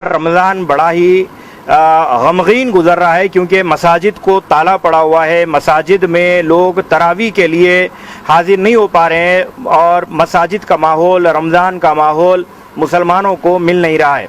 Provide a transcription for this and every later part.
رمضان بڑا ہی غمگین گزر رہا ہے کیونکہ مساجد کو تالا پڑا ہوا ہے. مساجد میں لوگ تراویح کے لیے حاضر نہیں ہو پا رہے ہیں اور مساجد کا ماحول، رمضان کا ماحول مسلمانوں کو مل نہیں رہا ہے.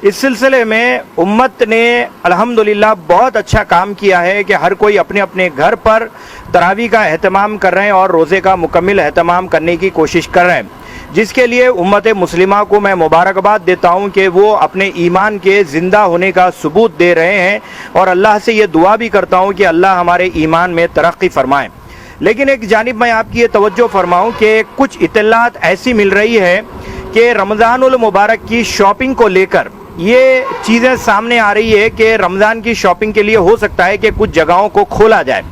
اس سلسلے میں امت نے الحمدللہ بہت اچھا کام کیا ہے کہ ہر کوئی اپنے اپنے گھر پر تراویح کا اہتمام کر رہے ہیں اور روزے کا مکمل اہتمام کرنے کی کوشش کر رہے ہیں، جس کے لیے امت مسلمہ کو میں مبارکباد دیتا ہوں کہ وہ اپنے ایمان کے زندہ ہونے کا ثبوت دے رہے ہیں اور اللہ سے یہ دعا بھی کرتا ہوں کہ اللہ ہمارے ایمان میں ترقی فرمائے. لیکن ایک جانب میں آپ کی یہ توجہ فرماؤں کہ کچھ اطلاعات ایسی مل رہی ہے کہ رمضان المبارک کی شاپنگ کو لے کر یہ چیزیں سامنے آ رہی ہے کہ رمضان کی شاپنگ کے لیے ہو سکتا ہے کہ کچھ جگہوں کو کھولا جائے.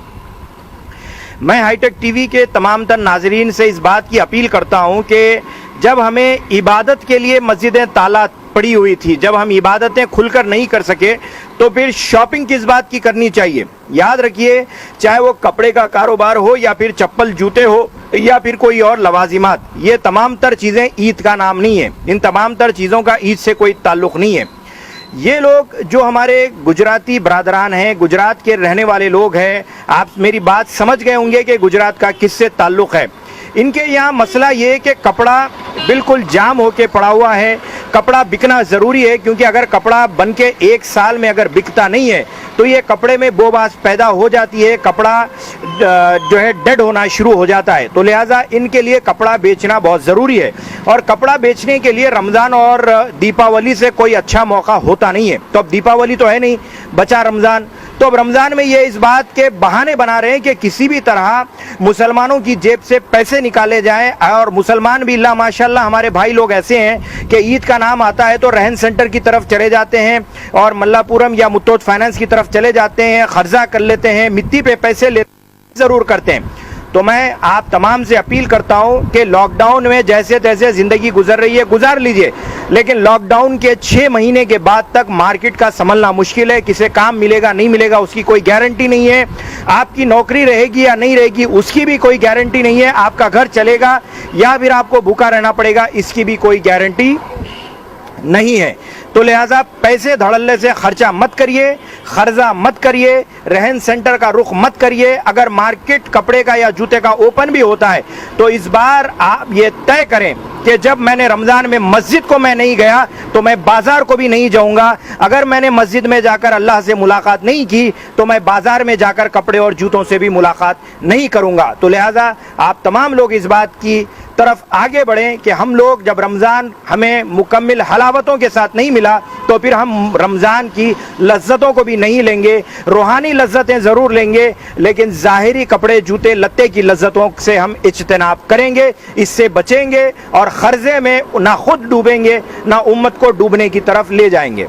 میں ہائی ٹیک ٹی وی کے تمام تر ناظرین سے اس بات کی اپیل کرتا ہوں کہ جب ہمیں عبادت کے لیے مسجدیں تالا پڑی ہوئی تھی، جب ہم عبادتیں کھل کر نہیں کر سکے تو پھر شاپنگ کس بات کی کرنی چاہیے؟ یاد رکھیے، چاہے وہ کپڑے کا کاروبار ہو یا پھر چپل جوتے ہو یا پھر کوئی اور لوازمات، یہ تمام تر چیزیں عید کا نام نہیں ہے. ان تمام تر چیزوں کا عید سے کوئی تعلق نہیں ہے. یہ لوگ جو ہمارے گجراتی برادران ہیں، گجرات کے رہنے والے لوگ ہیں، آپ میری بات سمجھ گئے ہوں گے کہ گجرات کا کس سے تعلق ہے. ان کے یہاں مسئلہ یہ ہے کہ کپڑا بالکل جام ہو کے پڑا ہوا ہے. کپڑا بکنا ضروری ہے کیونکہ اگر کپڑا بن کے ایک سال میں اگر بکتا نہیں ہے تو یہ کپڑے میں بوباس پیدا ہو جاتی ہے، کپڑا جو ہے ڈیڈ ہونا شروع ہو جاتا ہے. تو لہٰذا ان کے لیے کپڑا بیچنا بہت ضروری ہے اور کپڑا بیچنے کے لیے رمضان اور دیپاولی سے کوئی اچھا موقع ہوتا نہیں ہے. تو اب دیپاولی تو ہے نہیں، بچا رمضان. تو اب رمضان میں یہ اس بات کے بہانے بنا رہے ہیں کہ کسی بھی طرح مسلمانوں کی جیب سے پیسے نکالے جائیں. اور مسلمان بھی اللہ ماشاءاللہ ہمارے بھائی لوگ ایسے ہیں کہ عید کا نام آتا ہے تو رہن سینٹر کی طرف چلے جاتے ہیں اور ملا پورم یا متھوٹ فائنانس کی طرف چلے جاتے ہیں، قرضہ کر لیتے ہیں، مٹی پہ پیسے لیتے ضرور کرتے ہیں. تو میں آپ تمام سے اپیل کرتا ہوں کہ لاک ڈاؤن میں جیسے تیسے زندگی گزر رہی ہے گزار لیجئے، لیکن لاک ڈاؤن کے 6 مہینے کے بعد تک مارکیٹ کا سنبھلنا مشکل ہے. کسے کام ملے گا نہیں ملے گا اس کی کوئی گارنٹی نہیں ہے. آپ کی نوکری رہے گی یا نہیں رہے گی اس کی بھی کوئی گارنٹی نہیں ہے. آپ کا گھر چلے گا یا پھر آپ کو بھوکا رہنا پڑے گا اس کی بھی کوئی گارنٹی نہیں ہے. تو لہٰذا پیسے دھڑلے سے خرچہ مت کریے، قرضہ مت کریے، رہن سینٹر کا رخ مت کریے. اگر مارکیٹ کپڑے کا یا جوتے کا اوپن بھی ہوتا ہے تو اس بار آپ یہ طے کریں کہ جب میں نے رمضان میں مسجد کو میں نہیں گیا تو میں بازار کو بھی نہیں جاؤں گا. اگر میں نے مسجد میں جا کر اللہ سے ملاقات نہیں کی تو میں بازار میں جا کر کپڑے اور جوتوں سے بھی ملاقات نہیں کروں گا. تو لہٰذا آپ تمام لوگ اس بات کی طرف آگے بڑھیں کہ ہم لوگ جب رمضان ہمیں مکمل حلاوتوں کے ساتھ نہیں ملا تو پھر ہم رمضان کی لذتوں کو بھی نہیں لیں گے. روحانی لذتیں ضرور لیں گے لیکن ظاہری کپڑے جوتے لتے کی لذتوں سے ہم اجتناب کریں گے، اس سے بچیں گے اور قرضے میں نہ خود ڈوبیں گے نہ امت کو ڈوبنے کی طرف لے جائیں گے.